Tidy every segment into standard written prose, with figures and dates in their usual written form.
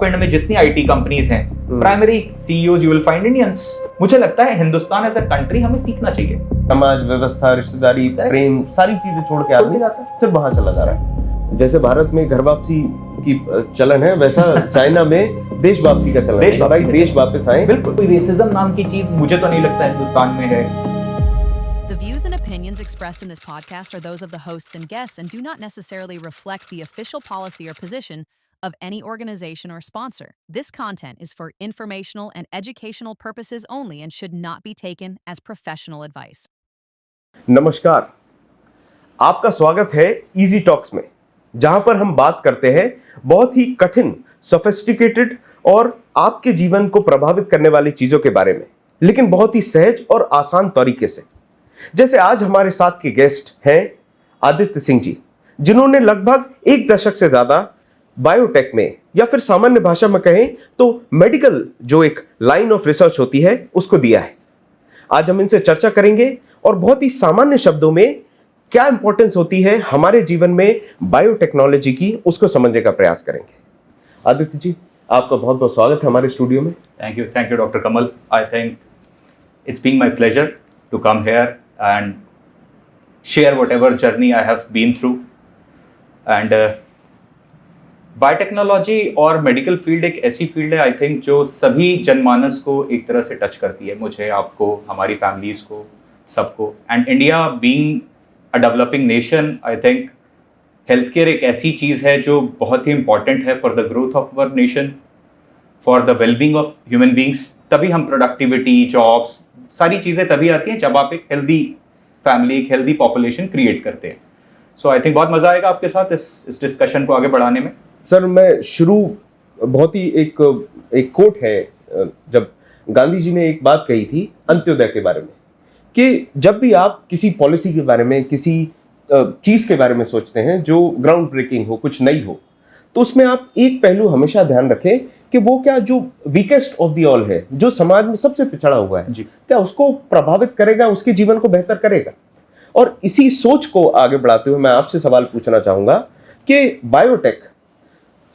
Top and में जितनी IT companies हैं, primary CEOs you will find Indians. मुझे लगता है हिंदुस्तान एज अ कंट्री हमें सीखना चाहिए। समाज व्यवस्था, रिश्तेदारी, प्रेम, सारी चीजें छोड़ के आदमी सिर्फ वहां चला जा रहा है। जैसे भारत में घर वापसी की चलन है, वैसा चाइना में देश वापसी का चलन है। भाई देश वापस आए। बिल्कुल, कोई रेसिज्म नाम की चीज मुझे तो नहीं लगता हिंदुस्तान में है। The views and opinions expressed in this podcast are those of the hosts and guests and do not necessarily reflect the official policy or position of any organization or sponsor. This content is for informational and educational purposes only and should not be taken as professional advice. नमस्कार, आपका स्वागत है easy talks में, जहां पर हम बात करते हैं बहुत ही कठिन, सोफिस्टिकेटेड और आपके जीवन को प्रभावित करने वाली चीजों के बारे में, लेकिन बहुत ही सहज और आसान तरीके से। जैसे आज हमारे साथ के गेस्ट हैं आदित्य सिंह जी, जिन्होंने लगभग एक दशक से ज्यादा बायोटेक में, या फिर सामान्य भाषा में कहें तो मेडिकल जो एक लाइन ऑफ रिसर्च होती है, उसको दिया है। आज हम इनसे चर्चा करेंगे और बहुत ही सामान्य शब्दों में क्या इंपॉर्टेंस होती है हमारे जीवन में बायोटेक्नोलॉजी की, उसको समझने का प्रयास करेंगे। आदित्य जी, आपका बहुत बहुत स्वागत है हमारे स्टूडियो में। Thank you doctor Kamal. I think it's been my pleasure to come here and share whatever journey I have been through. And biotechnology और मेडिकल फील्ड एक ऐसी फील्ड है आई थिंक जो सभी जनमानस को एक तरह से टच करती है, मुझे, आपको, हमारी फैमिलीज को, सबको। And India being a developing nation, I think health care एक ऐसी चीज़ है जो बहुत ही इंपॉर्टेंट है for the growth of our nation, for the wellbeing of human beings. तभी हम प्रोडक्टिविटी, जॉब्स, सारी चीज़ें तभी आती हैं जब आप एक हेल्दी फैमिली, एक हेल्दी पॉपुलेशन क्रिएट करते हैं। सो आई थिंक बहुत मज़ा आएगा आपके साथ इस डिस्कशन को आगे बढ़ाने में। सर, मैं शुरू बहुत ही एक कोट है, जब गांधी जी ने एक बात कही थी अंत्योदय के बारे में, कि जब भी आप किसी पॉलिसी के बारे में, किसी चीज़ के बारे में सोचते हैं जो ग्राउंड ब्रेकिंग हो, कुछ नई हो, तो उसमें आप एक पहलू हमेशा ध्यान रखें कि वो क्या जो वीकेस्ट ऑफ द ऑल है, जो समाज में सबसे पिछड़ा हुआ है, क्या उसको प्रभावित करेगा, उसके जीवन को बेहतर करेगा। और इसी सोच को आगे बढ़ाते हुए मैं आपसे सवाल पूछना चाहूंगा कि बायोटेक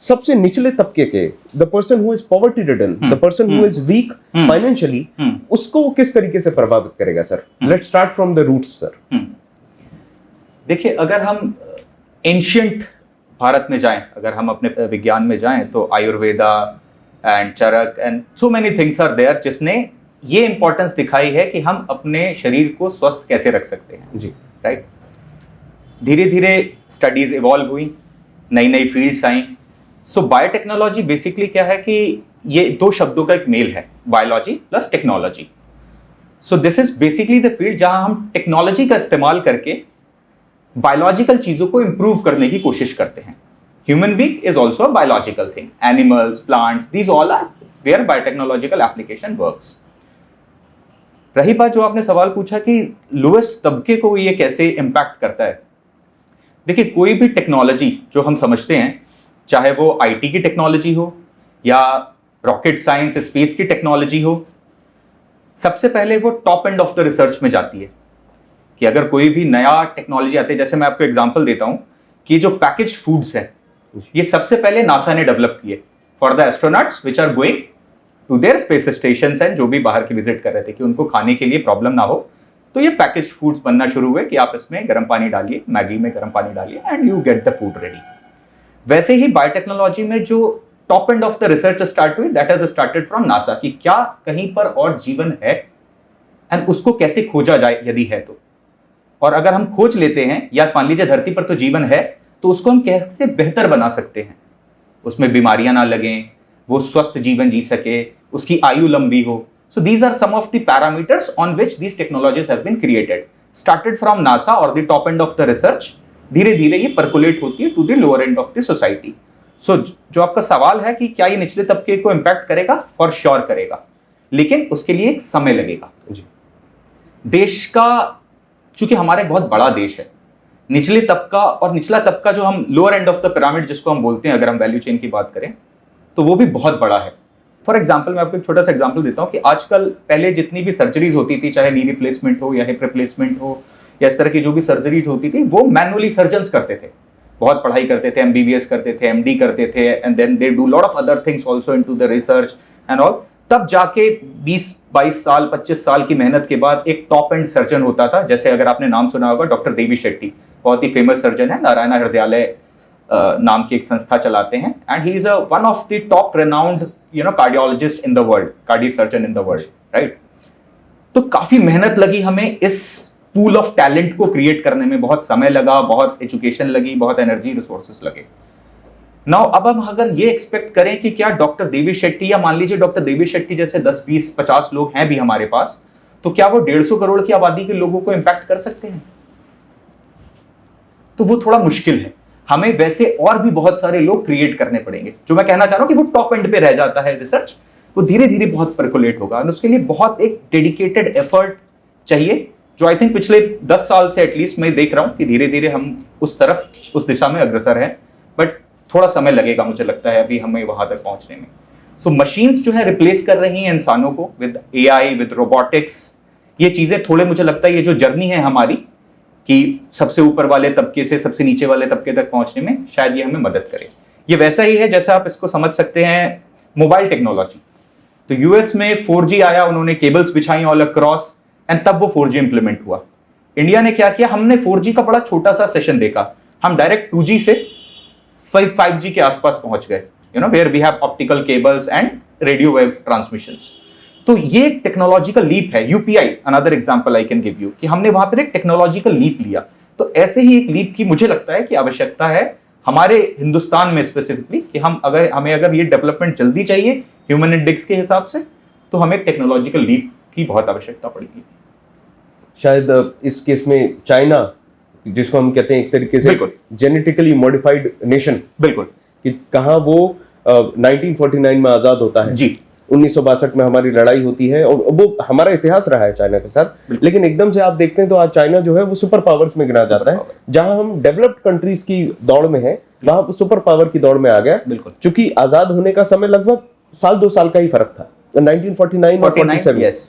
सबसे निचले तबके के, the person who is poverty ridden, the person who is weak financially, उसको किस तरीके से प्रभावित करेगा sir? Let's start from the roots sir. देखिए, अगर हम एंशिएंट भारत में जाएं, अगर हम अपने विज्ञान में जाएं, तो Ayurveda and Charak and so many things are there, जिसने ये इंपॉर्टेंस दिखाई है कि हम अपने शरीर को स्वस्थ कैसे रख सकते हैं जी, राइट। धीरे धीरे स्टडीज इवॉल्व हुई, नई नई फील्ड्स आई। सो बायोटेक्नोलॉजी बेसिकली क्या है कि ये दो शब्दों का एक मेल है, biology plus technology. So this is basically the field जहां हम टेक्नोलॉजी का इस्तेमाल करके बायोलॉजिकल चीजों को इंप्रूव करने की कोशिश करते हैं। Human being is also a biological thing, animals, plants, these all are where biotechnological application works. रही बात जो आपने सवाल पूछा कि लोएस्ट तबके को ये कैसे इंपैक्ट करता है, देखिए, कोई भी टेक्नोलॉजी जो हम समझते हैं, चाहे वो आईटी की टेक्नोलॉजी हो या रॉकेट साइंस, स्पेस की टेक्नोलॉजी हो, सबसे पहले वो top end of the research में जाती है। कि अगर कोई भी नया टेक्नोलॉजी आती है, जैसे मैं आपको एग्जांपल देता हूं कि जो पैकेज्ड फूड्स है, ये सबसे पहले नासा ने डेवलप किए for the astronauts which are going to there space stations and जो भी बाहर की विजिट कर रहे थे, कि उनको खाने के लिए प्रॉब्लम ना हो। तो ये पैकेज्ड फूड्स बनना शुरू हुए कि आप इसमें गर्म पानी डालिए, मैगी में गर्म पानी डालिए and you get the food ready. वैसे ही बायोटेक्नोलॉजी में जो top end of the research start हुई, that is started from NASA, कि क्या कहीं पर और जीवन है एंड उसको कैसे खोजा जाए यदि है तो। और अगर हम खोज लेते हैं, या मान लीजिए धरती पर तो जीवन है, तो उसको हम कैसे बेहतर बना सकते हैं, उसमें बीमारियां ना लगें, वो स्वस्थ जीवन जी सके, उसकी आयु लंबी हो। So these are some of the parameters on which these technologies have been created, started from NASA और the top end of the research. धीरे धीरे ये परकुलेट होती है to the lower end of the society. So जो आपका सवाल है कि क्या ये निचले तबके को इंपैक्ट करेगा, फॉर श्योर करेगा, लेकिन उसके लिए एक समय लगेगा। देश का, चूंकि हमारा एक बहुत बड़ा देश है, निचले तबका और निचला तबका जो हम lower end of the pyramid जिसको हम बोलते हैं, अगर हम वैल्यू चेन की बात करें, तो वो भी बहुत बड़ा है। फॉर एग्जाम्पल, मैं आपको एक छोटा सा एग्जाम्पल देता हूँ कि आजकल पहले जितनी भी सर्जरीज होती थी, चाहे नी रिप्लेसमेंट हो या हिप रिप्लेसमेंट हो या इस तरह की जो भी सर्जरीज होती थी, वो मैनुअली सर्जन्स करते थे। बहुत पढ़ाई करते थे, MBBS करते थे, MD करते थे, and then they do lot of other things also into the research and all. तब जाके 20-22 साल 25 साल की मेहनत के बाद एक टॉप एंड सर्जन होता था, जैसे अगर आपने नाम सुना होगा डॉक्टर देवी शेट्टी, बहुत ही फेमस सर्जन है, नारायण हृदयालय नाम की एक संस्था चलाते हैं, and he is one of the top renowned cardiologist in the world, cardiac surgeon in the world, right. तो काफी मेहनत लगी हमें इस पूल ऑफ टैलेंट को क्रिएट करने में, बहुत समय लगा, बहुत एजुकेशन लगी, बहुत एनर्जी रिसोर्सेस लगे। नाउ अब हम अगर ये एक्सपेक्ट करें कि क्या डॉक्टर देवी शेट्टी, या मान लीजिए डॉक्टर देवी शेट्टी जैसे 10, 20, 50 लोग हैं भी हमारे पास, तो क्या वो 150 करोड़ की आबादी के लोगों को इंपैक्ट कर सकते हैं? तो वो थोड़ा मुश्किल है। हमें वैसे और भी बहुत सारे लोग क्रिएट करने पड़ेंगे। जो मैं कहना चाह रहा हूं कि वो टॉप एंड पे रह जाता है रिसर्च, वो धीरे धीरे बहुत परकुलेट होगा, और उसके लिए बहुत एक डेडिकेटेड एफर्ट चाहिए, जो आई थिंक पिछले 10 साल से एटलीस्ट मैं देख रहा हूं कि धीरे धीरे हम उस तरफ, उस दिशा में अग्रसर हैं, बट थोड़ा समय लगेगा मुझे लगता है अभी हमें वहां तक पहुंचने में। सो मशीन्स जो है रिप्लेस कर रही हैं इंसानों को विद AI, विद रोबोटिक्स। ये चीजें थोड़े, मुझे लगता है ये जो जर्नी है हमारी कि सबसे ऊपर वाले तबके से सबसे नीचे वाले तबके तक पहुंचने में, शायद ये हमें मदद करे। ये वैसा ही है जैसा आप इसको समझ सकते हैं मोबाइल टेक्नोलॉजी। तो US में 4G आया, उन्होंने केबल्स बिछाई ऑल अक्रॉस, एंड तब वो 4G इंप्लीमेंट हुआ। इंडिया ने क्या किया, हमने 4G का बड़ा छोटा सा सेशन देखा, हम डायरेक्ट 2G से 5G के आसपास पहुंच गए, where we have optical cables and radio wave transmissions. तो ये एक टेक्नोलॉजिकल लीप है। UPI another example I can give you, कि हमने वहां पर एक टेक्नोलॉजिकल लीप लिया। तो ऐसे ही एक लीप की मुझे लगता है कि आवश्यकता है हमारे हिंदुस्तान में स्पेसिफिकली, कि हमें अगर ये डेवलपमेंट जल्दी चाहिए ह्यूमन इंडेक्स के हिसाब से, तो हमें टेक्नोलॉजिकल लीप की बहुत आवश्यकता पड़ेगी। शायद इस केस में चाइना, जिसको हम कहते हैं एक तरीके से जेनेटिकली मॉडिफाइड नेशन, बिल्कुल, कि कहां वो 1949 में आजाद होता है जी, 1962 में हमारी लड़ाई होती है, और वो हमारा इतिहास रहा है चाइना के साथ। लेकिन एकदम से आप देखते हैं तो आज चाइना जो है वो सुपर पावर्स में गिना जाता है। जहां हम डेवलप्ड कंट्रीज की दौड़ में है, वहां वो सुपर पावर की दौड़ में आ गया। बिल्कुल, क्योंकि आजाद होने का समय लगभग 1-2 साल का ही फर्क था, 1949 और 47। यस,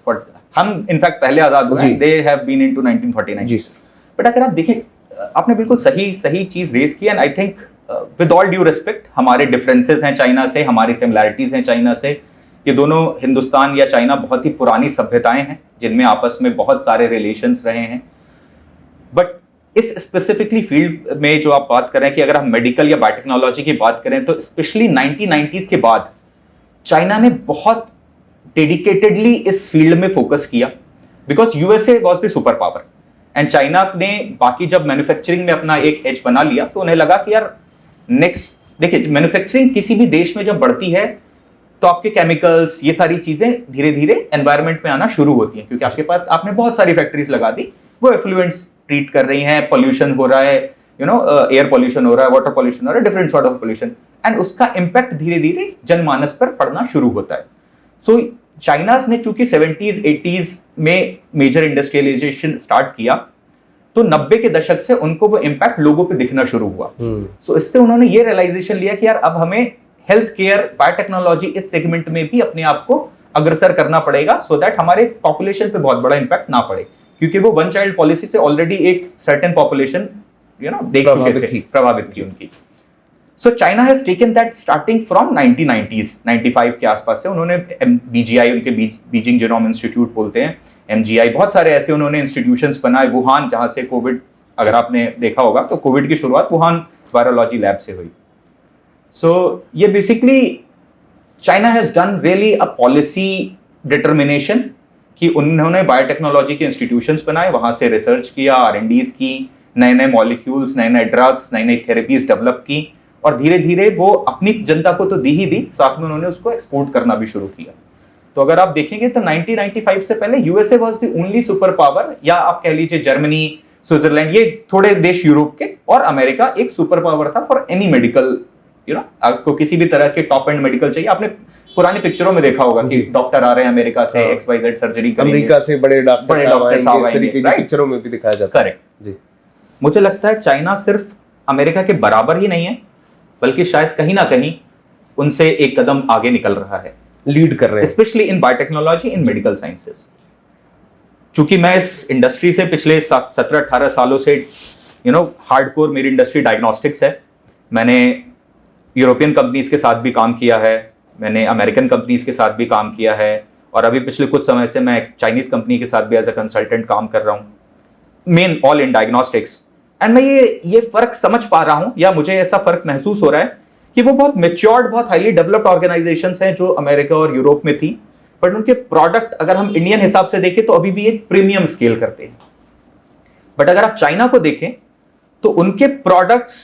हम इनफैक्ट पहले आजाद हुए, दे हैव बीन इनटू 1949। जी सर। बट अगर आप देखें, आपने बिल्कुल सही चीज रेज की, and I think with all due respect, हमारे डिफरेंसेस हैं चाइना से, हमारी सिमिलैरिटीज हैं चाइना से। ये दोनों, हिंदुस्तान या चाइना, बहुत ही पुरानी सभ्यताएं हैं जिनमें आपस में बहुत सारे रिलेशंस रहे हैं। बट इस स्पेसिफिकली फील्ड में जो आप बात कर रहे हैं, कि अगर हम मेडिकल या बायोटेक्नोलॉजी की बात करें, तो स्पेशली 1990s के बाद चाइना ने बहुत डेडिकेटेडली इस फील्ड में फोकस किया, because USA was the super power, and China ने बाकी जब मैन्युफैक्चरिंग में अपना एक एज बना लिया, तो उन्हें लगा कि यार नेक्स्ट, देखिए मैन्युफैक्चरिंग किसी भी देश में जब बढ़ती है, तो आपके केमिकल्स, ये सारी चीजें धीरे धीरे एनवायरनमेंट में आना शुरू होती हैं, क्योंकि आपके पास, आपने बहुत सारी फैक्ट्रीज लगा दी, वो एफ्लुएंट्स ट्रीट कर रही हैं, पोल्यूशन हो रहा है, एयर पोल्यूशन हो रहा है, वाटर पोल्यूशन हो रहा है, different sort of pollution, and उसका इंपैक्ट धीरे धीरे जनमानस पर पड़ना शुरू होता है। सो चाइनास ने चूंकि 70s 80s में मेजर इंडस्ट्रियलाइजेशन स्टार्ट किया, तो 90 के दशक से उनको वो इंपैक्ट लोगों पे दिखना शुरू हुआ। सो इससे उन्होंने ये रियलाइजेशन लिया कि यार अब हमें हेल्थ केयर, बायोटेक्नोलॉजी, इस सेगमेंट में भी अपने आप को अग्रसर करना पड़ेगा, सो दैट हमारे पॉपुलेशन पे बहुत बड़ा इंपैक्ट ना पड़े, क्योंकि वो वन चाइल्ड पॉलिसी से ऑलरेडी एक सर्टेन पॉपुलेशन देख चुके थे, प्रभावित थी उनकी। So China has taken that starting from 1990s, 95 के आसपास से उन्होंने BGI, उनके बीजिंग जीनोम इंस्टीट्यूट बोलते हैं, MGI, बहुत सारे ऐसे उन्होंने इंस्टीट्यूशंस बनाए। वुहान, जहां से कोविड, अगर आपने देखा होगा तो कोविड की शुरुआत वुहान वायरोलॉजी लैब से हुई। सो ये basically China has done really a policy determination, कि उन्होंने बायोटेक्नोलॉजी के इंस्टीट्यूशंस बनाए, वहां से रिसर्च किया, R&Ds की, नए नए मॉलिक्यूल्स, नए नए ड्रग्स, नई नई थेरेपीज डेवलप की, और धीरे धीरे वो अपनी जनता को तो दी ही दी, साथ में उन्होंने उसको एक्सपोर्ट करना भी शुरू किया। तो अगर आप देखेंगे तो 1995 से पहले USA was the only super power, या आप कह लीजिए जर्मनी, स्विट्जरलैंड, ये थोड़े देश यूरोप के, और अमेरिका एक सुपर पावर था फॉर एनी मेडिकल, आपको किसी भी तरह के टॉप एंड मेडिकल चाहिए। आपने पुरानी पिक्चरों में देखा होगा कि डॉक्टर आ रहे हैं अमेरिका से, XYZ सर्जरी करेंगे, अमेरिका से बड़े डॉक्टर आएंगे, पिक्चरों में भी दिखाया जाता है। करेक्ट जी। मुझे लगता है चाइना सिर्फ अमेरिका के बराबर ही नहीं है, बल्कि शायद कहीं ना कहीं उनसे एक कदम आगे निकल रहा है, लीड कर रहे हैं, specially in biotechnology, in medical sciences. चूंकि मैं इस इंडस्ट्री से पिछले 17-18 सालों से हार्डकोर मेरी इंडस्ट्री डायग्नोस्टिक्स है। मैंने यूरोपियन कंपनीज के साथ भी काम किया है, मैंने अमेरिकन कंपनीज के साथ भी काम किया है, और अभी पिछले कुछ समय से मैं एक चाइनीज कंपनी के साथ भी एज अ कंसल्टेंट काम कर रहा हूँ, main all in diagnostics. And मैं ये फर्क समझ पा रहा हूँ, या मुझे ऐसा फर्क महसूस हो रहा है कि वो बहुत मेच्योर्ड, बहुत हाईली डेवलप्ड ऑर्गेनाइजेशंस हैं जो अमेरिका और यूरोप में थी, बट उनके प्रोडक्ट अगर हम इंडियन हिसाब से देखें तो अभी भी एक प्रीमियम स्केल करते हैं। बट अगर आप चाइना को देखें तो उनके प्रोडक्ट्स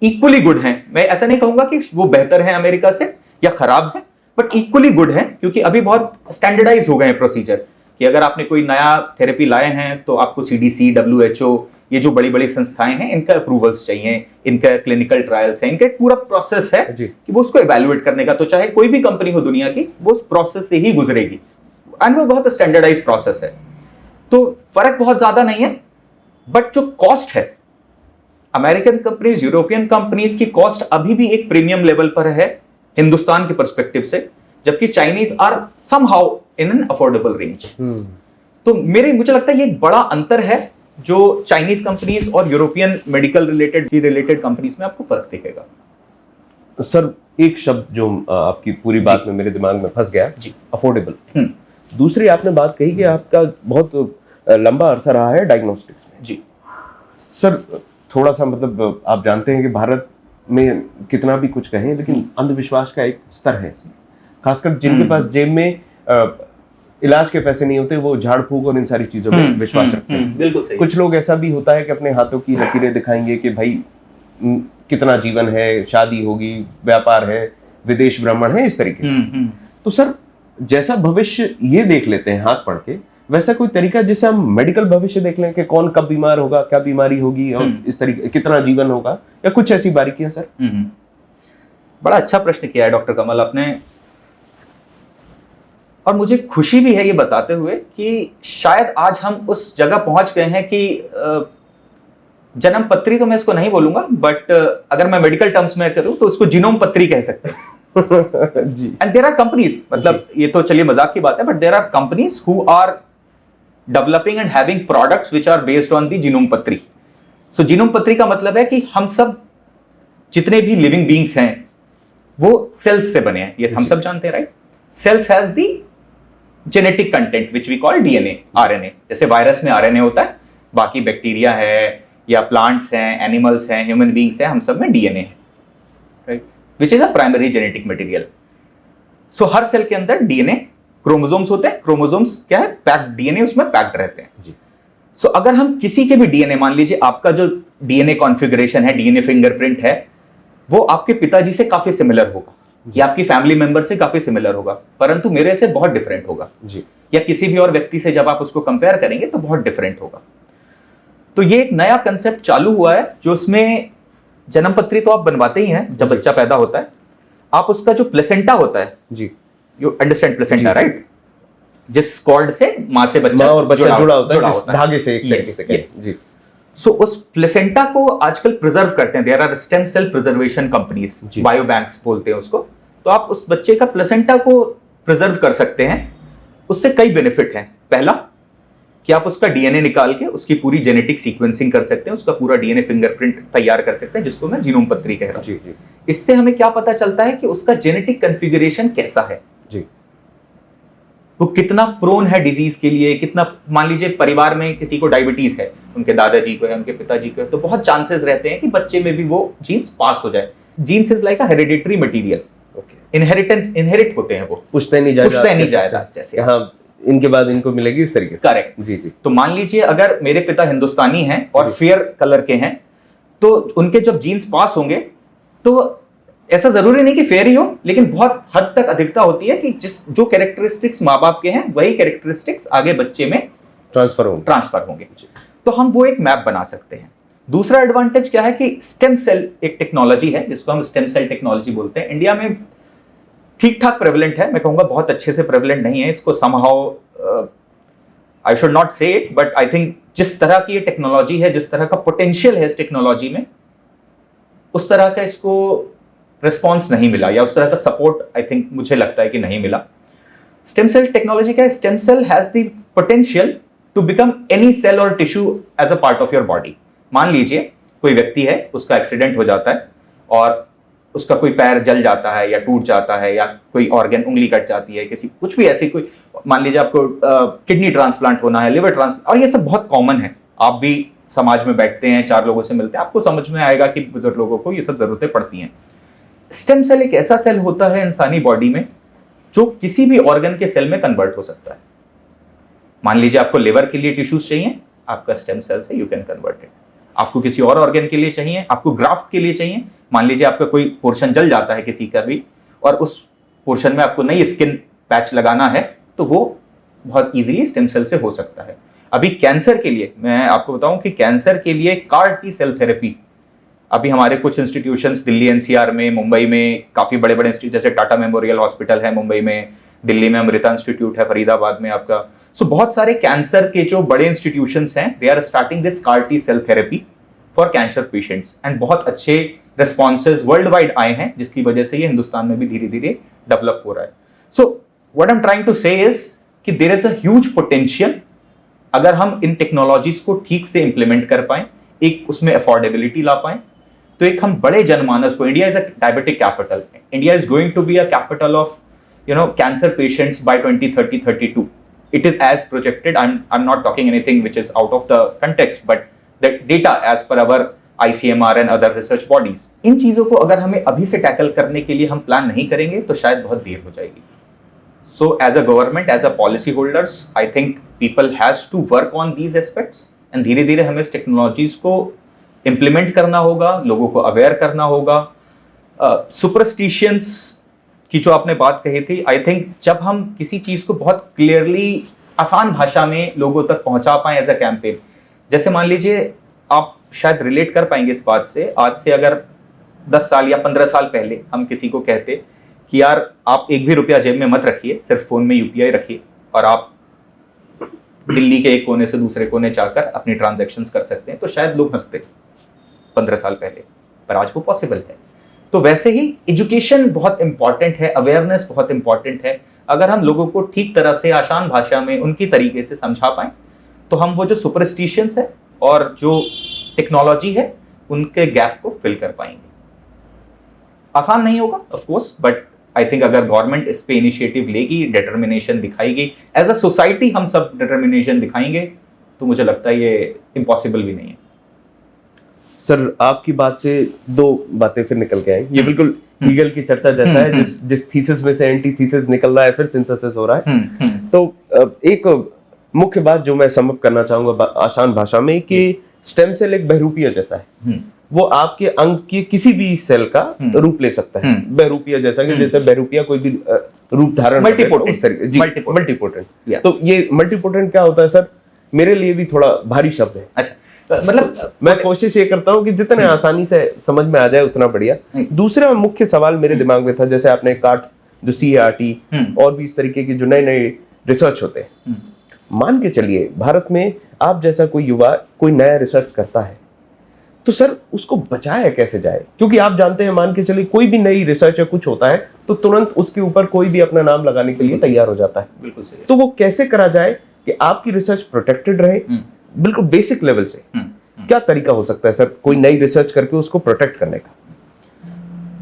इक्वली गुड हैं। मैं ऐसा नहीं कहूंगा कि वो बेहतर है अमेरिका से या खराब है, बट इक्वली गुड है, क्योंकि अभी बहुत स्टैंडर्डाइज हो गए हैं प्रोसीजर कि अगर आपने कोई नया थेरेपी लाए हैं तो आपको CDC, WHO, ये जो बड़ी बड़ी संस्थाएं हैं, इनका अप्रूवल्स चाहिए, इनका क्लिनिकल ट्रायल्स है, इनका एक पूरा प्रोसेस है कि वो उसको इवैल्यूएट करने का। तो चाहे कोई भी कंपनी हो दुनिया की, वो उस प्रोसेस से ही गुजरेगी, एंड वो बहुत स्टैंडर्डाइज प्रोसेस है। तो फर्क बहुत ज्यादा नहीं है, बट जो कॉस्ट है, अमेरिकन कंपनीज, यूरोपियन कंपनीज की कॉस्ट अभी भी एक प्रीमियम लेवल पर है हिंदुस्तान के पर्सपेक्टिव से, जबकि Chinese are somehow in an affordable range. तो मुझे लगता है ये एक बड़ा अंतर है जो चाइनीज कंपनीज और यूरोपियन मेडिकल रिलेटेड कंपनीज में आपको फर्क दिखेगा। सर, एक शब्द जो आपकी पूरी बात में मेरे दिमाग में फंस गया जी, अफोर्डेबल। दूसरी आपने बात कही कि आपका बहुत लंबा अरसा रहा है डायग्नोस्टिक्स में। जी सर, थोड़ा सा मतलब आप जानते हैं कि भारत में कितना भी कुछ कहें, लेकिन अंधविश्वास का एक स्तर है, खासकर जिनके पास जेब में इलाज के पैसे नहीं होते, वो झाड़ फूक और इन सारी चीजों में विश्वास रखते हैं। बिल्कुल सही। कुछ लोग ऐसा भी होता है कि अपने हाथों की लकीरें दिखाएंगे कि भाई कितना जीवन है, शादी होगी, व्यापार है, विदेश भ्रमण है, इस तरीके से। तो सर, जैसा भविष्य ये देख लेते हैं हाथ पढ़ के, वैसा कोई तरीका जिससे हम मेडिकल भविष्य देख लें कि कौन कब बीमार होगा, क्या बीमारी होगी, और इस तरीके कितना जीवन होगा, या कुछ ऐसी बारीकियां सर? बड़ा अच्छा प्रश्न किया है डॉक्टर कमल आपने, और मुझे खुशी भी है ये बताते हुए कि शायद आज हम उस जगह पहुंच गए हैं कि जन्म पत्री तो मैं इसको नहीं बोलूंगा, बट अगर मैं मेडिकल टर्म्स में करूं तो उसको जीनोम पत्री कह सकते हैं। जी। एंड देयर आर कंपनीज, मतलब ये तो चलिए मजाक की बात है, but there are companies who are developing and having products which are based on the genome पत्री। सो जीनोम पत्री का मतलब है कि हम सब जितने भी लिविंग बीइंग्स हैं वो सेल्स से बने हैं, ये हम सब जानते हैं, right? Cells has the genetic content which we call DNA, RNA। जैसे वायरस में RNA होता है, बाकी बैक्टीरिया है या प्लांट्स हैं, एनिमल्स हैं, ह्यूमन बीइंग्स हैं, हम सब में DNA है, right, which is a primary genetic material. So हर सेल के अंदर DNA क्रोमोसोम्स होते हैं। क्रोमोसोम्स क्या है? पैक्ड DNA उसमें पैक्ड रहते हैं जी। सो अगर हम किसी के भी DNA, मान लीजिए आपका जो DNA कॉन्फ़िगरेशन है, DNA फिंगरप्रिंट है, वो आपके पिताजी से काफी सिमिलर होगा या आपकी फैमिली मेंबर से काफी सिमिलर होगा, परंतु मेरे से बहुत डिफरेंट होगा जी, या किसी भी और व्यक्ति से जब आप उसको कंपेयर करेंगे तो बहुत डिफरेंट होगा। तो ये एक नया कंसेप्ट चालू हुआ है, जो उसमें जन्म पत्री तो आप बनवाते ही हैं जब बच्चा पैदा होता है, आप उसका जो प्लेसेंटा होता है जी, यू अंडरस्टैंड प्लेसेंटा, राइट, जिस कॉर्ड से मां से बच्चा और बच्चा जुड़ा होता है, होता है धागे से एक तरीके से जी। सो उस प्लेसेंटा को आजकल प्रिजर्व करते हैं, there are stem cell preservation companies, bio banks बोलते हैं उसको। तो आप उस बच्चे का प्लेसेंटा को प्रिजर्व कर सकते हैं, उससे कई बेनिफिट हैं। पहला कि आप उसका DNA निकाल के उसकी पूरी जेनेटिक सीक्वेंसिंग कर सकते हैं, उसका पूरा DNA फिंगरप्रिंट तैयार कर सकते हैं, जिसको मैं जीनोम पत्री कह रहा हूं। इससे हमें क्या पता चलता है कि उसका जेनेटिक कॉन्फ़िगरेशन कैसा है जी, वो कितना प्रोन है डिजीज के लिए, कितना, मान लीजिए परिवार में किसी को डायबिटीज है, उनके दादाजी को है, उनके पिताजी को है, तो बहुत चांसेस रहते हैं कि बच्चे में भी वो जीन्स पास हो जाए। Genes is like a hereditary material, inherit होते हैं, वो पुश्तैनी जायदाद जैसे हाँ, इनके बाद इनको मिलेगी इस तरीके से। करेक्ट जी जी। तो मान लीजिए अगर मेरे पिता हिंदुस्तानी हैं और फेयर कलर के हैं, तो उनके जब जीन्स पास होंगे, तो ऐसा जरूरी नहीं कि फेयर ही हो, लेकिन बहुत हद तक अधिकता होती है कि जो कैरेक्टरिस्टिक्स माँ बाप के हैं वही कैरेक्टरिस्टिक्स आगे बच्चे में ट्रांसफर होंगे। तो हम वो एक मैप बना सकते हैं। दूसरा एडवांटेज क्या है कि स्टेम सेल एक टेक्नोलॉजी है जिसको हम स्टेम सेल टेक्नोलॉजी बोलते हैं। इंडिया में ठीक ठाक प्रेवलेंट है, मैं कहूंगा बहुत अच्छे से प्रेवलेंट नहीं है। इसको समहाउ आई शुड नॉट से इट, बट आई थिंक जिस तरह की ये टेक्नोलॉजी है, जिस तरह का पोटेंशियल है इस टेक्नोलॉजी में, उस तरह का इसको रिस्पॉन्स नहीं मिला, या उस तरह का सपोर्ट आई थिंक मुझे लगता है कि नहीं मिला। स्टेम सेल टेक्नोलॉजी का, stem cell has the potential to become any cell और tissue as a part of your body. मान लीजिए कोई व्यक्ति है, उसका एक्सीडेंट हो जाता है और उसका कोई पैर जल जाता है या टूट जाता है या कोई ऑर्गन, उंगली कट जाती है, किसी कुछ भी ऐसी कोई, मान लीजिए आपको किडनी ट्रांसप्लांट होना है, लिवर ट्रांसप्लांट, और ये सब बहुत कॉमन है। आप भी समाज में बैठते हैं, 4 लोगों से मिलते हैं, आपको समझ में आएगा कि बुजुर्ग लोगों को ये सब जरूरतें पड़ती हैं। स्टेम सेल एक ऐसा सेल होता है इंसानी बॉडी में जो किसी भी ऑर्गन के सेल में कन्वर्ट हो सकता है। मान लीजिए आपको लिवर के लिए टिश्यूज चाहिए, आपका स्टेम सेल से यू कैन कन्वर्ट इट। आपको किसी और ऑर्गन के लिए चाहिए, आपको ग्राफ्ट के लिए चाहिए, मान लीजिए आपका कोई पोर्शन जल जाता है किसी का भी और उस पोर्शन में आपको नई स्किन पैच लगाना है, तो वो बहुत इजीली स्टेम सेल से हो सकता है। अभी कैंसर के लिए मैं आपको बताऊं कि कैंसर के लिए कार टी सेल थेरेपी, अभी हमारे कुछ इंस्टीट्यूशंस दिल्ली एनसीआर में, मुंबई में काफी बड़े बड़े इंस्टीट्यूट, जैसे टाटा मेमोरियल हॉस्पिटल है मुंबई में, दिल्ली में अमृता इंस्टीट्यूट है, फरीदाबाद में आपका, सो बहुत सारे कैंसर के जो बड़े इंस्टीट्यूशंस हैं, they are starting this CAR T cell therapy for cancer patients and बहुत अच्छे रिस्पॉन्सेज वर्ल्ड वाइड आए हैं, जिसकी वजह से ये हिंदुस्तान में भी धीरे धीरे डेवलप हो रहा है। So what I am trying to say is कि there is a huge potential अगर हम इन टेक्नोलॉजीज को ठीक से इंप्लीमेंट कर पाए, एक उसमें अफोर्डेबिलिटी ला पाए, तो एक हम बड़े जनमानस को, India is a diabetic capital, India is going to be a capital of cancer patients by 2030-32. It is as projected. I'm not talking anything which is out of the context, but the data as per our ICMR and other research bodies. इन चीजों को अगर हमें अभी से tackle करने के लिए हम प्लान नहीं करेंगे तो शायद बहुत देर हो जाएगी। So as a government, as a policy holders, I think people has to work on these aspects and धीरे धीरे हमें इस टेक्नोलॉजीज को इम्प्लीमेंट करना होगा, लोगों को अवेयर करना होगा। सुपरस्टिशियंस की जो आपने बात कही थी, आई थिंक जब हम किसी चीज को बहुत क्लियरली आसान भाषा में लोगों तक पहुंचा पाए एज अ कैंपेन, जैसे मान लीजिए आप शायद रिलेट कर पाएंगे इस बात से, आज से अगर 10 साल या 15 साल पहले हम किसी को कहते कि यार आप एक भी रुपया जेब में मत रखिए, सिर्फ फोन में यूपीआई रखिए और आप दिल्ली के एक कोने से दूसरे कोने जाकर अपनी ट्रांजैक्शंस कर सकते हैं, तो शायद लोग हंसते 15 साल पहले, पर आज वो पॉसिबल है। तो वैसे ही एजुकेशन बहुत इंपॉर्टेंट है, अवेयरनेस बहुत इंपॉर्टेंट है। अगर हम लोगों को ठीक तरह से आसान भाषा में उनकी तरीके से समझा पाएं, तो हम वो जो सुपरस्टिशंस है और जो टेक्नोलॉजी है उनके गैप को फिल कर पाएंगे। आसान नहीं होगा of course, but I think अगर गवर्नमेंट इस पे इनिशिएटिव लेगी, डिटर्मिनेशन दिखाएगी, एज अ सोसाइटी हम सब डिटर्मिनेशन दिखाएंगे, तो मुझे लगता है ये इम्पॉसिबल भी नहीं है। सर, आपकी बात से 2 बातें फिर निकल के आई। ये बिल्कुल ईगल की चर्चा जैसा है, जिस थीसिस में से एंटी थीसिस निकल रहा है, फिर सिंथेसिस हो रहा है। तो एक मुख्य बात जो मैं समअप करना चाहूंगा आसान भाषा में, कि स्टेम सेल एक बहरूपिया जैसा है। वो आपके अंग के किसी भी सेल का रूप ले सकता है, बहरूपिया जैसा, कि जैसे बहरूपिया कोई भी रूप धारण मल्टीपोटेंट। तो ये मल्टीपोटेंट क्या होता है सर? मेरे लिए भी थोड़ा भारी शब्द है। अच्छा, मतलब मैं कोशिश ये करता हूँ कि जितने आसानी से समझ में आ जाए उतना बढ़िया। दूसरा मुख्य सवाल मेरे दिमाग में था, जैसे आपने काट जो CART और भी इस तरीके के जो नए नए रिसर्च होते हैं, मान के चलिए भारत में आप जैसा कोई युवा कोई नया रिसर्च करता है, तो सर उसको बचाया कैसे जाए? क्योंकि आप जानते हैं, मान के चलिए कोई भी नई रिसर्च या कुछ होता है तो तुरंत उसके ऊपर कोई भी अपना नाम लगाने के लिए तैयार हो जाता है। बिल्कुल सही। तो वो कैसे करा जाए कि आपकी रिसर्च प्रोटेक्टेड रहे, बिल्कुल बेसिक लेवल से? क्या तरीका हो सकता है सर कोई नई रिसर्च करके उसको प्रोटेक्ट करने का?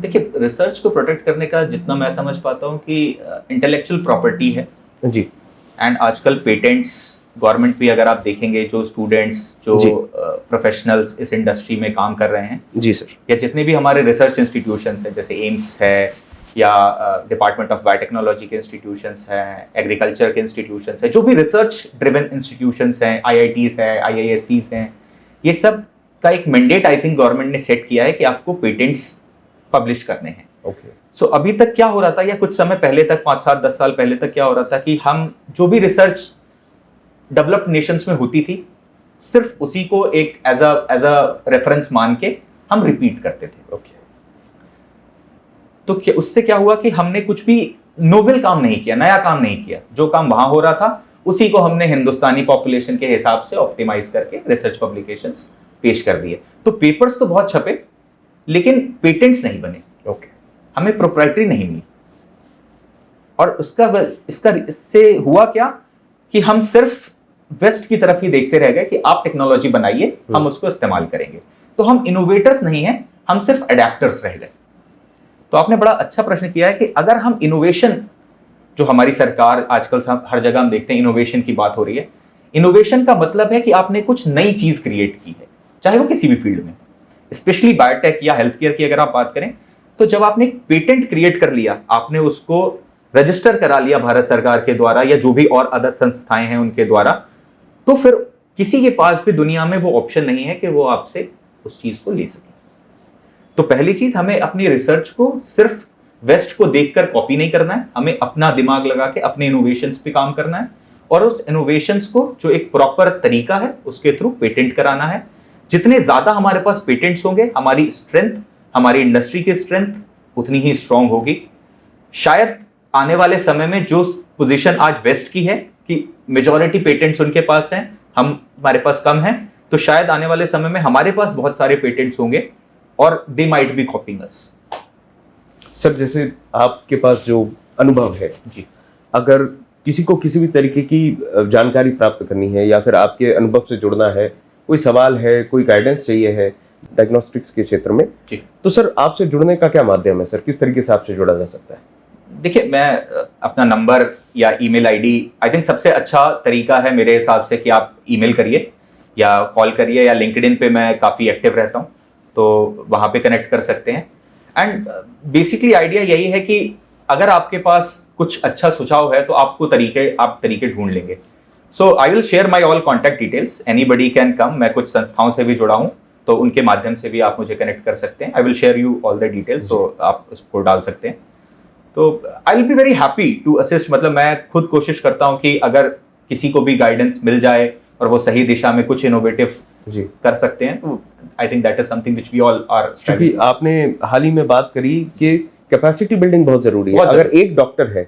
देखिए, रिसर्च को प्रोटेक्ट करने का जितना मैं समझ पाता हूँ कि इंटेलेक्चुअल प्रॉपर्टी है जी, एंड आजकल पेटेंट्स, गवर्नमेंट भी अगर आप देखेंगे, जो स्टूडेंट्स, जो प्रोफेशनल्स इस इंडस्ट्री में काम कर रहे हैं जी सर, या जितने भी हमारे रिसर्च इंस्टीट्यूशंस हैं, जैसे एम्स है या डिपार्टमेंट ऑफ बायोटेक्नोलॉजी के इंस्टीट्यूशंस हैं, एग्रीकल्चर के इंस्टीट्यूशंस हैं, जो भी रिसर्च ड्रिवन इंस्टीट्यूशंस हैं, IITs हैं, IISCs हैं, ये सब का एक मैंडेट आई थिंक गवर्नमेंट ने सेट किया है कि आपको पेटेंट्स पब्लिश करने हैं। ओके। सो अभी तक क्या हो रहा था, या कुछ समय पहले तक, 5, 7, 10 साल पहले तक क्या हो रहा था कि हम जो भी रिसर्च डेवलप्ड नेशंस में होती थी, सिर्फ उसी को एक एज अ रेफरेंस मान के हम रिपीट करते थे। ओके। तो उससे क्या हुआ कि हमने कुछ भी नोवेल काम नहीं किया, नया काम नहीं किया। जो काम वहां हो रहा था उसी को हमने हिंदुस्तानी पॉपुलेशन के हिसाब से ऑप्टिमाइज करके रिसर्च पब्लिकेशंस पेश कर दिए। तो पेपर्स तो बहुत छपे, लेकिन पेटेंट्स नहीं बने। ओके। हमें प्रोप्राइटरी नहीं मिली। और इससे हुआ क्या कि हम सिर्फ वेस्ट की तरफ ही देखते रह गए कि आप टेक्नोलॉजी बनाइए, हम उसको इस्तेमाल करेंगे। तो हम इनोवेटर्स नहीं हैं, हम सिर्फ अडेप्टर्स रह गए। तो आपने बड़ा अच्छा प्रश्न किया है कि अगर हम इनोवेशन, जो हमारी सरकार आजकल हर जगह हम देखते हैं इनोवेशन की बात हो रही है, इनोवेशन का मतलब है कि आपने कुछ नई चीज क्रिएट की है, चाहे वो किसी भी फील्ड में, स्पेशली बायोटेक या हेल्थ केयर की अगर आप बात करें, तो जब आपने एक पेटेंट क्रिएट कर लिया, आपने उसको रजिस्टर करा लिया भारत सरकार के द्वारा या जो भी और अदर संस्थाएं हैं उनके द्वारा, तो फिर किसी के पास भी दुनिया में वो ऑप्शन नहीं है कि वो आपसे उस चीज को ले सके। तो पहली चीज, हमें अपनी रिसर्च को सिर्फ वेस्ट को देखकर कॉपी नहीं करना है, हमें अपना दिमाग लगा के अपने इनोवेशंस पे काम करना है और उस इनोवेशंस को जो एक प्रॉपर तरीका है उसके थ्रू पेटेंट कराना है। जितने ज्यादा हमारे पास पेटेंट्स होंगे, हमारी स्ट्रेंथ, हमारी इंडस्ट्री की स्ट्रेंथ उतनी ही स्ट्रांग होगी। शायद आने वाले समय में जो पोजीशन आज वेस्ट की है कि मेजॉरिटी पेटेंट्स उनके पास हैं, हमारे पास कम है, तो शायद आने वाले समय में हमारे पास बहुत सारे पेटेंट्स होंगे और they might be कॉपिंग us. Sir, जैसे आपके पास जो अनुभव है जी, अगर किसी को किसी भी तरीके की जानकारी प्राप्त करनी है या फिर आपके अनुभव से जुड़ना है, कोई सवाल है, कोई गाइडेंस चाहिए है डायग्नोस्टिक्स के क्षेत्र में, तो सर आपसे जुड़ने का क्या माध्यम है सर? किस तरीके से आपसे जुड़ा जा सकता है? देखिए, मैं अपना नंबर या ईमेल आईडी, आई थिंक सबसे अच्छा तरीका है मेरे हिसाब से कि आप ईमेल करिए या कॉल करिए, या लिंक्डइन पे मैं काफ़ी एक्टिव रहता हूँ, तो वहाँ पे कनेक्ट कर सकते हैं। एंड बेसिकली आइडिया यही है कि अगर आपके पास कुछ अच्छा सुझाव है तो आप तरीके ढूंढ लेंगे। So I will share my all contact details, anybody can come. मैं कुछ संस्थाओं से भी जुड़ा हूँ, तो उनके माध्यम से भी आप मुझे कनेक्ट कर सकते हैं। I will share you all the details, तो आप उसको डाल सकते हैं। तो I will be very happy to assist. मतलब मैं खुद कोशिश करता हूँ कि अगर किसी को भी गाइडेंस मिल जाए और वो सही दिशा में कुछ इनोवेटिव कर सकते हैं, तो I think that is something which we all are striving. क्योंकि आपने हाल ही में बात करी कि कैपेसिटी बिल्डिंग बहुत जरूरी है। अगर एक डॉक्टर है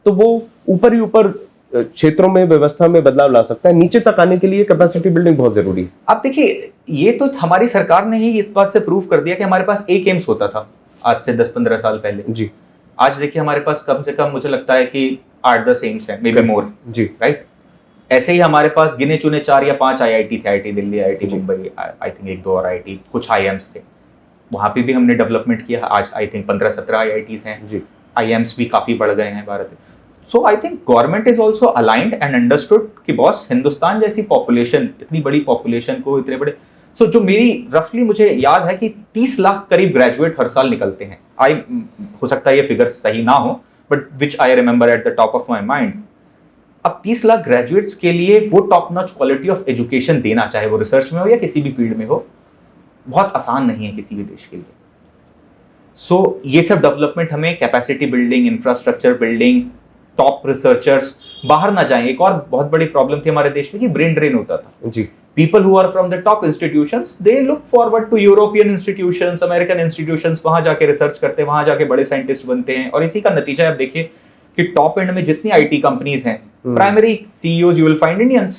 तो वो ऊपर ही ऊपर क्षेत्रों में, व्यवस्था में बदलाव ला सकता है, नीचे तक आने के लिए कैपेसिटी बिल्डिंग बहुत जरूरी है। आप देखिए, ये तो हमारी सरकार ने ही इस बात से प्रूव कर दिया कि हमारे पास एक एम्स होता था आज से 10-15 साल पहले जी। आज देखिए हमारे पास कम से कम मुझे लगता है कि 8-10 एम्स हैं, may be more ji, right. ऐसे ही हमारे पास गिने चुने 4 या 5 आईआईटी थे, IIT Delhi, IIT Mumbai, I think 1-2 और आईआईटी, कुछ आईएम्स थे, वहाँ पे भी हमने डेवलपमेंट किया। आज आई थिंक 15-17 आईआईटीज हैं जी, आईएम्स भी काफ़ी बढ़ गए हैं भारत में। So I think government is also aligned and understood कि बॉस, हिंदुस्तान जैसी पॉपुलेशन, इतनी बड़ी पॉपुलेशन को इतने बड़े, सो जो मेरी रफली मुझे याद है कि 30 लाख करीब ग्रेजुएट हर साल निकलते हैं। हो सकता है ये फिगर सही ना हो, but which I remember at the top of my mind. अब 30 लाख ग्रेजुएट्स के लिए वो top notch quality of education देना, चाहे वो रिसर्च में हो या किसी भी फील्ड में हो, बहुत आसान नहीं है किसी भी देश के लिए। सो ये सब डेवलपमेंट हमें capacity building, infrastructure building, top researchers बाहर ना जाएं। एक और बहुत बड़ी प्रॉब्लम थी हमारे देश में कि ब्रेन ड्रेन होता था जी। People who are from the top institutions, they look forward to European institutions, American institutions, वहां जाके रिसर्च करते हैं, वहां जाके बड़े साइंटिस्ट बनते हैं, और इसी का नतीजा आप देखिए कि टॉप एंड में जितनी आईटी कंपनीज हैं, primary CEOs you will find Indians.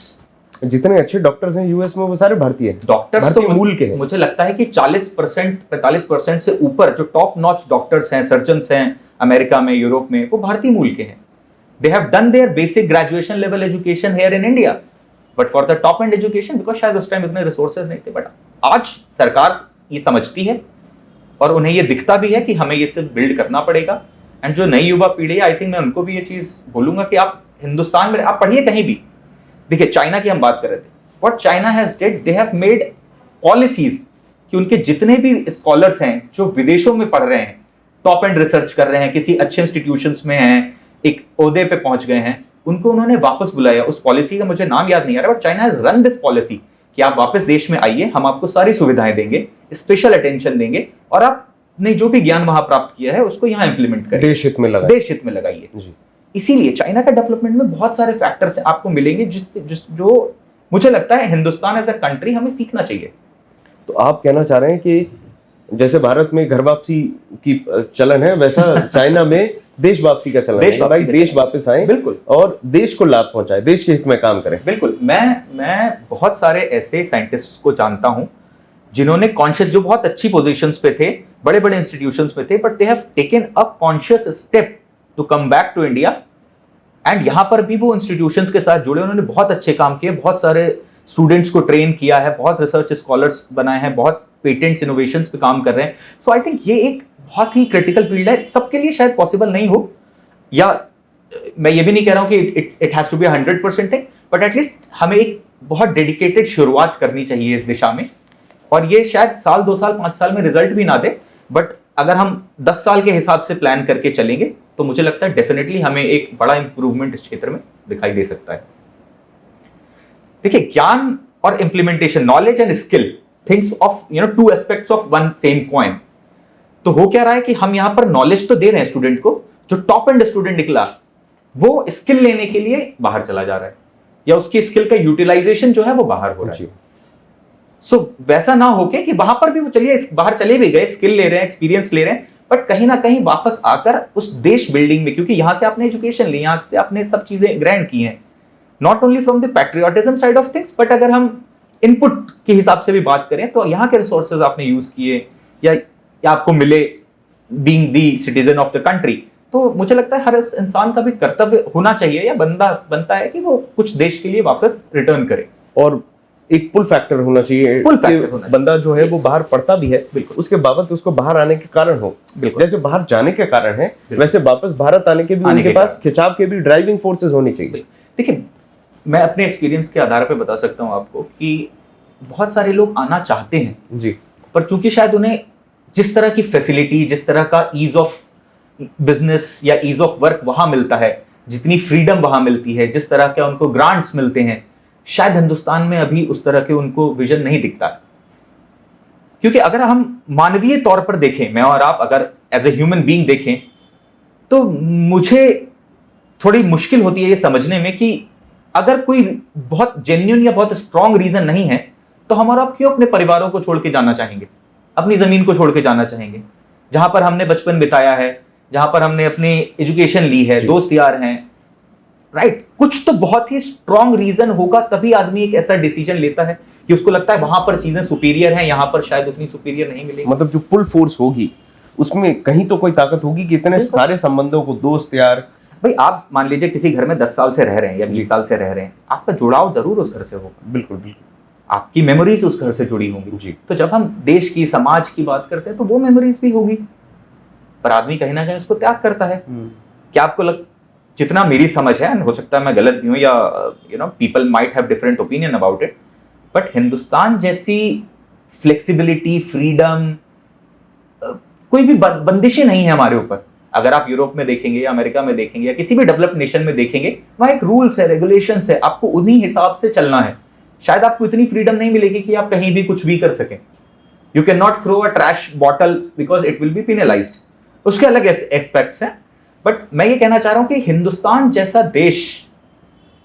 जितने अच्छे डॉक्टर्स हैं यूएस में वो सारे भारतीय हैं। डॉक्टर्स तो मूल के हैं। मुझे लगता है कि 40%, 45% से ऊपर जो टॉप नॉच डॉक्टर्स हैं, सर्जन्स हैं अमेरिका में, यूरोप में, वो भारतीय मूल के हैं। They have done their basic graduation level education here in India, but for the top end education, because शायद उस टाइम इतने रिसोर्सेज नहीं थे, बट आज सरकार ये समझती है और उन्हें ये दिखता भी है कि हमें ये सब बिल्ड करना पड़ेगा। एंड जो नई युवा पीढ़ी है, आई थिंक मैं उनको भी ये चीज बोलूंगा कि आप हिंदुस्तान में, आप पढ़िए कहीं भी, देखिए चाइना की हम बात कर रहे थे, what China has did, they have made policies कि उनके जितने भी स्कॉलर्स हैं जो विदेशों में पढ़ रहे हैं, टॉप एंड रिसर्च कर रहे हैं, किसी अच्छे इंस्टीट्यूशंस में हैं, एक ओहदे पे पहुंच गए हैं, उनको उन्होंने वापस बुलाया। उस पॉलिसी का मुझे नाम याद नहीं आ रहा, but China has run this policy कि आप वापस देश में आइए, हम आपको सारी सुविधाएं देंगे, स्पेशल अटेंशन देंगे, और आपने जो भी ज्ञान वहां प्राप्त किया है उसको यहाँ इंप्लीमेंट करिए, देश हित में लगाइए। इसीलिए चाइना का डेवलपमेंट में बहुत सारे फैक्टर्स आपको मिलेंगे जो मुझे लगता है हिंदुस्तान एज अ कंट्री हमें सीखना चाहिए। तो आप कहना चाह रहे हैं कि जैसे भारत में घर वापसी की चलन है, वैसा चाइना में देश वापसी का चलन है, भाई देश वापस आए, बिल्कुल, और देश को लाभ पहुंचाए, देश के हित में काम करें। बिल्कुल। मैं बहुत सारे ऐसे साइंटिस्ट को जानता हूं जिन्होंने कॉन्शियस, जो बहुत अच्छी पोजीशंस पे थे, बड़े बड़े इंस्टीट्यूशंस पे थे, but they have taken a conscious step to come back to India, and यहां पर भी वो इंस्टीट्यूशंस के साथ जुड़े, उन्होंने बहुत अच्छे काम किए, बहुत सारे स्टूडेंट्स को ट्रेन किया है, बहुत रिसर्च स्कॉलर्स बनाए हैं, बहुत पेटेंट्स इनोवेशंस पे काम कर रहे हैं। सो आई थिंक ये एक बहुत ही क्रिटिकल फील्ड है, सबके लिए शायद पॉसिबल नहीं हो, या मैं ये भी नहीं कह रहा हूं कि it has to be 100% thing, but at least हमें एक बहुत डेडिकेटेड शुरुआत करनी चाहिए इस दिशा में। और ये शायद साल 2 साल 5 साल में रिजल्ट भी ना दे, बट अगर हम 10 साल के हिसाब से प्लान करके चलेंगे तो मुझे लगता है डेफिनेटली हमें एक बड़ा इंप्रूवमेंट इस क्षेत्र में दिखाई दे सकता है। देखिए, ज्ञान और implementation, knowledge and skill, things of two aspects of one same coin. तो हो क्या रहा है कि हम यहां पर नॉलेज तो दे रहे हैं स्टूडेंट को, जो टॉप एंड स्टूडेंट निकला वो स्किल लेने के लिए बाहर चला जा रहा है, या उसकी स्किल का यूटिलाइजेशन जो है वो बाहर हो रहा है। सो वैसा ना हो के कि वहां पर भी वो चलिए बाहर चले भी गए, स्किल ले रहे हैं, एक्सपीरियंस ले रहे हैं, बट कहीं ना कहीं वापस आकर उस देश बिल्डिंग में, क्योंकि यहां से आपने एजुकेशन ली, यहां से आपने सब चीजें ग्रैंड की हैं, not only from the patriotism side of things, but अगर हम इनपुट के हिसाब से भी बात करें तो यहाँ के रिसोर्सेज आपने यूज किए या आपको मिले being the citizen of the country, तो मुझे लगता है हर इंसान का भी कर्तव्य होना चाहिए या बनता है कि वो कुछ देश के लिए वापस रिटर्न करे। और एक पुल फैक्टर होना चाहिए, बंदा जो है वो बाहर पढ़ता भी है, उसके बाबत उसको बाहर आने के कारण हो, जैसे बाहर जाने के कारण है वैसे वापस भारत आने के भी उनके पास खिंचाव के भी ड्राइविंग फोर्सेस होनी चाहिए। देखिए, मैं अपने एक्सपीरियंस के आधार पर बता सकता हूँ आपको कि बहुत सारे लोग आना चाहते हैं जी, पर चूंकि शायद उन्हें जिस तरह की फैसिलिटी, जिस तरह का ईज ऑफ बिजनेस या ईज ऑफ वर्क वहां मिलता है, जितनी फ्रीडम वहां मिलती है, जिस तरह के उनको ग्रांट्स मिलते हैं, शायद हिंदुस्तान में अभी उस तरह के उनको विजन नहीं दिखता। क्योंकि अगर हम मानवीय तौर पर देखें, मैं और आप अगर एज ए ह्यूमन बीइंग देखें, तो मुझे थोड़ी मुश्किल होती है ये समझने में कि अगर कोई बहुत जेन्युइन या बहुत स्ट्रॉन्ग रीजन नहीं है तो हम और आप क्यों अपने परिवारों को छोड़ के जाना चाहेंगे, अपनी जमीन को छोड़ के जाना चाहेंगे, जहां पर हमने बचपन बिताया है, जहां पर हमने अपनी एजुकेशन ली है, दोस्त यार हैं, राइट? कुछ तो बहुत ही स्ट्रॉन्ग रीजन होगा तभी आदमी एक ऐसा डिसीजन लेता है कि उसको लगता है वहां पर चीजें सुपीरियर हैं, यहां पर शायद उतनी सुपीरियर नहीं मिलेगी। मतलब जो पुल फोर्स होगी उसमें कहीं तो कोई ताकत होगी कि इतने सारे संबंधों को, दोस्त यार, भाई आप मान लीजिए किसी घर में 10 साल से रह रहे हैं या 20 साल से रह रहे हैं, आपका जुड़ाव जरूर उस घर से होगा। बिल्कुल बिल्कुल, आपकी मेमोरीज उस घर से जुड़ी होंगी। तो जब हम देश की, समाज की बात करते हैं तो वो मेमोरीज भी होगी, पर आदमी कहीं ना कहीं उसको त्याग करता है। क्या आपको जितना मेरी समझ है, हो सकता है मैं गलत भी हूं या people might have different opinion about it, but Hindustan जैसी फ्लेक्सिबिलिटी, फ्रीडम, कोई भी बंदिशें नहीं है हमारे ऊपर। अगर आप यूरोप में देखेंगे या अमेरिका में देखेंगे या किसी भी डेवलप्ड नेशन में देखेंगे, वहां एक रूल्स है, रेगुलेशंस है, आपको उन्हीं हिसाब से चलना है। शायद आपको इतनी फ्रीडम नहीं मिलेगी कि आप कहीं भी कुछ भी कर सकें। You can not throw a trash bottle because it will be penalised. उसके अलग एस्पेक्ट्स हैं, बट मैं ये कहना चाह रहा हूं कि हिंदुस्तान जैसा देश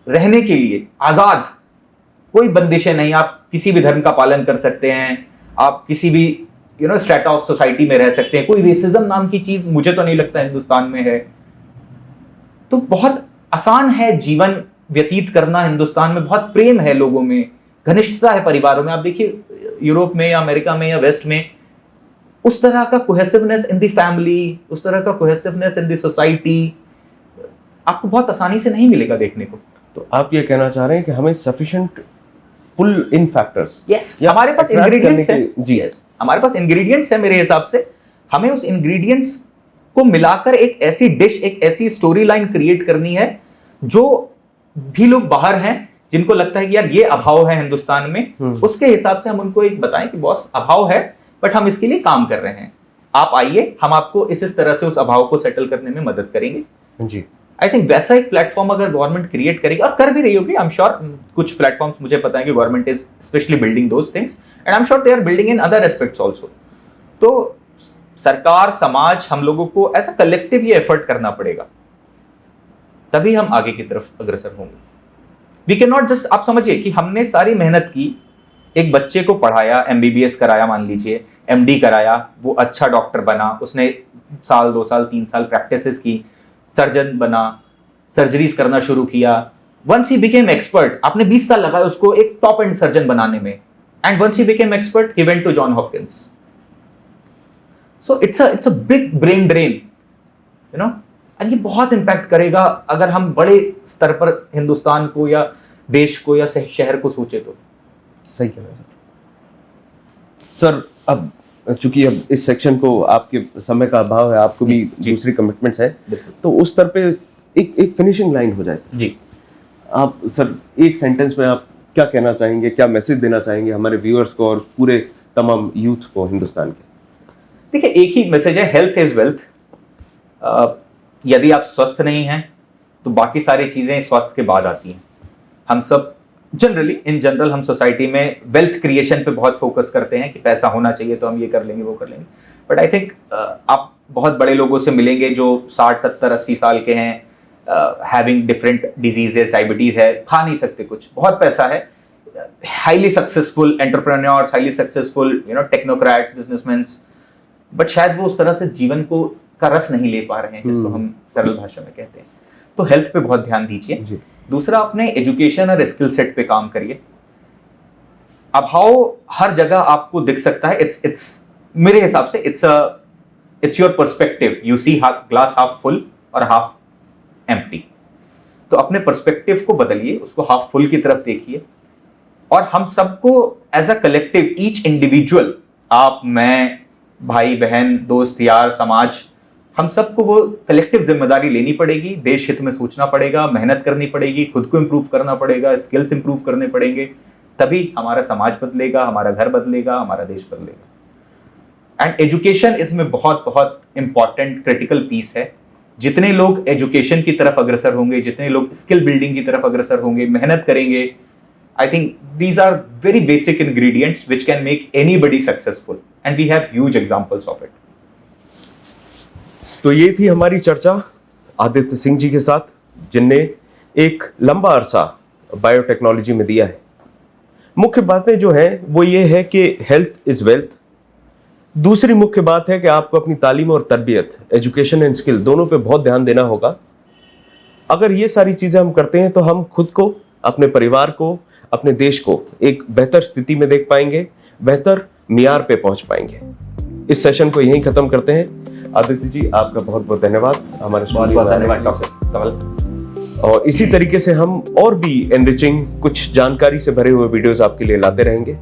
रहने के लिए आजाद, कोई बंदिशें नहीं, आप किसी भी धर्म का पालन कर सकते हैं, आप किसी भी स्ट्रेटा ऑफ सोसाइटी में रह सकते हैं, कोई रेसिज्म नाम की चीज मुझे तो नहीं लगता हिंदुस्तान में है। तो बहुत आसान है जीवन व्यतीत करना हिंदुस्तान में, बहुत प्रेम है लोगों में, घनिष्ठता है परिवारों में। आप देखिए यूरोप में या अमेरिका में या वेस्ट में उस तरह का कोहेसिवनेस इन द फैमिली, उस तरह का कोहेसिवनेस इन द सोसाइटी आपको बहुत आसानी से नहीं मिलेगा देखने को। तो आप ये कहना चाह रहे हैं कि हमें सफिशिएंट पुल इन फैक्टर्स, यस, हमारे पास इंग्रेडिएंट्स हैं जी, यस, हमारे पास इंग्रेडिएंट्स है। मेरे हिसाब से हमें उस इंग्रेडिएंट्स को मिलाकर एक ऐसी डिश, एक ऐसी स्टोरी लाइन क्रिएट करनी है जो भी लोग बाहर हैं जिनको लगता है कि यार ये अभाव है हिंदुस्तान में, उसके हिसाब से हम उनको एक बताएं कि बॉस अभाव है बट हम इसके लिए काम कर रहे हैं, आप आइए, हम आपको इस तरह से उस अभाव को सेटल करने में मदद करेंगे जी। आई थिंक वैसा एक प्लेटफॉर्म अगर गवर्नमेंट क्रिएट करेगी, और कर भी रही होगी, आई एम श्योर कुछ प्लेटफॉर्म्स मुझे पता है कि government is specially building those things and I am sure they are building in other aspects also. तो सरकार, समाज, हम लोगों को ऐसा कलेक्टिवली एफर्ट करना पड़ेगा, तभी हम आगे की तरफ अग्रसर होंगे। वी कैन नॉट जस्ट, आप समझिए कि हमने सारी मेहनत की, एक बच्चे को पढ़ाया, MBBS कराया, मान लीजिए MD कराया, वो अच्छा डॉक्टर बना, उसने साल 2 साल 3 साल प्रैक्टिसेस की, सर्जन बना, सर्जरीज करना शुरू किया, वंस ही बिकेम एक्सपर्ट, आपने 20 साल लगाए उसको एक टॉप एंड सर्जन बनाने में, and once he became expert he went to John Hopkins. So it's a big brain drain, और ये बहुत इंपैक्ट करेगा अगर हम बड़े स्तर पर हिंदुस्तान को या देश को या शहर को सोचे तो। सही कह रहे हैं सर। अब चूंकि अब इस सेक्शन को आपके समय का अभाव है, आपको भी दूसरी कमिटमेंट्स है, तो उस स्तर पे एक फिनिशिंग लाइन हो जाए सर। जी, आप सर एक सेंटेंस में आप क्या कहना चाहेंगे, क्या मैसेज देना चाहेंगे हमारे व्यूअर्स को और पूरे तमाम यूथ को हिंदुस्तान के? देखिए एक ही मैसेज है, हेल्थ इज वेल्थ। यदि आप स्वस्थ नहीं हैं तो बाकी सारी चीजें स्वास्थ्य के बाद आती हैं। हम सब इन जनरल हम सोसाइटी में वेल्थ क्रिएशन पे बहुत फोकस करते हैं कि पैसा होना चाहिए तो हम ये कर लेंगे वो कर लेंगे, बट आई थिंक आप बहुत बड़े लोगों से मिलेंगे जो 60 70 80 साल के हैं, हैविंग डिफरेंट डिजीजेस, डायबिटीज है, खा नहीं सकते कुछ, बहुत पैसा है, highly successful entrepreneurs, highly successful technocrats, businessman, but शायद वो उस तरह से जीवन को का रस नहीं ले पा रहे हैं जिसको हम सरल भाषा में कहते हैं। तो हेल्थ पे बहुत ध्यान दीजिए। दूसरा, अपने एजुकेशन और स्किल सेट पे काम करिए। अभाव हर जगह आपको दिख सकता है, इट्स मेरे हिसाब से it's your perspective, you see glass half full और हाफ एम्प्टी। तो अपने पर्सपेक्टिव को बदलिए, उसको हाफ फुल की तरफ देखिए, और हम सबको as a collective, each individual, आप, मैं, भाई बहन, दोस्त यार, समाज, हम सबको वो कलेक्टिव जिम्मेदारी लेनी पड़ेगी, देश हित में सोचना पड़ेगा, मेहनत करनी पड़ेगी, खुद को इंप्रूव करना पड़ेगा, स्किल्स इंप्रूव करने पड़ेंगे, तभी हमारा समाज बदलेगा, हमारा घर बदलेगा, हमारा देश बदलेगा। एंड एजुकेशन इसमें बहुत बहुत इंपॉर्टेंट क्रिटिकल पीस है। जितने लोग एजुकेशन की तरफ अग्रसर होंगे, जितने लोग स्किल बिल्डिंग की तरफ अग्रसर होंगे, मेहनत करेंगे, I think these are very basic ingredients which can make anybody successful, and we have huge examples of it. तो ये थी हमारी चर्चा आदित्य सिंह जी के साथ, जिनने एक लंबा अरसा बायोटेक्नोलॉजी में दिया है। मुख्य बातें जो हैं वो ये है कि हेल्थ इज वेल्थ। दूसरी मुख्य बात है कि आपको अपनी तालीम और तरबियत, एजुकेशन एंड स्किल, दोनों पे बहुत ध्यान देना होगा। अगर ये सारी चीजें हम करते हैं तो हम खुद को, अपने परिवार को, अपने देश को एक बेहतर स्थिति में देख पाएंगे, बेहतर मियार पे पहुंच पाएंगे। इस सेशन को यहीं खत्म करते हैं। आदित्य जी, आपका बहुत बहुत धन्यवाद हमारे बहुत बहुत धन्यवाद डॉक्टर कमल। और इसी तरीके से हम और भी एनरिचिंग, कुछ जानकारी से भरे हुए वीडियोस आपके लिए लाते रहेंगे।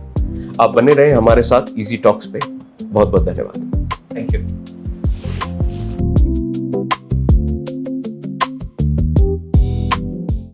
आप बने रहें हमारे साथ इजी टॉक्स पे। बहुत बहुत धन्यवाद। Thank you.